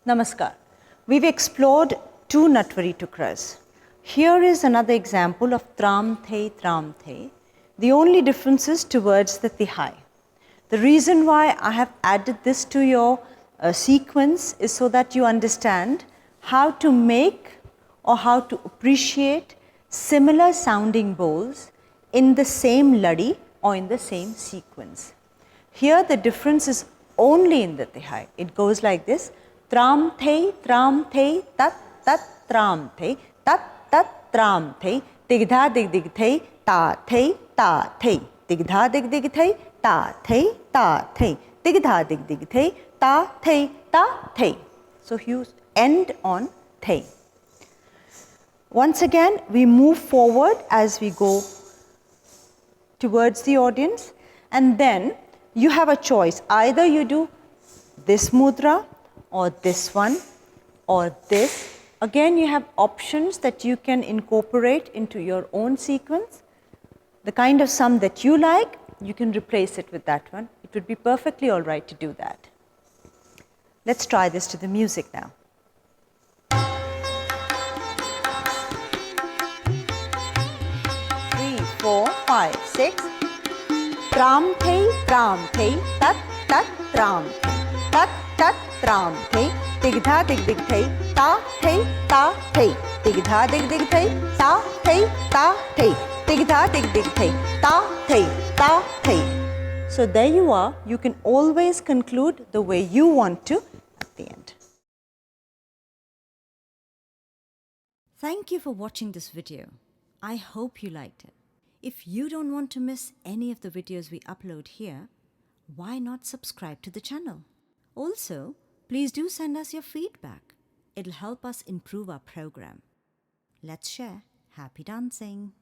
Namaskar. We've explored two Natwari Tukras. Here is another example of Tram The. The only difference is towards the Tihai. The reason why I have added this to your sequence is so that you understand how to make or how to appreciate similar sounding bowls in the same ladi or in the same sequence. Here the difference is only in the Tihai. It goes like this. Tram the, tat tat tram the, tat tram the, digdha dig dig the, ta the, digdha dig dig the, ta the, digdha dig dig the, ta the. So you end on the. Once again, we move forward as we go towards the audience, and then you have a choice. Either you do this mudra or this one or this. Again, you have options that you can incorporate into your own sequence. The kind of sum that you like, you can replace it with that one. It would be perfectly all right to do that. Let's try this to the music now. 3, 4, 5, 6. Tram the, tat tat tram the, tat tram the, digdha dig dig the, ta the, digdha dig dig the, ta the, digdha dig dig the, ta the. So there you are. You can always conclude the way you want to at the end. Thank you for watching this video. I hope you liked it. If you don't want to miss any of the videos we upload here, why not subscribe to the channel? Also, please do send us your feedback. It'll help us improve our program. Let's share. Happy dancing!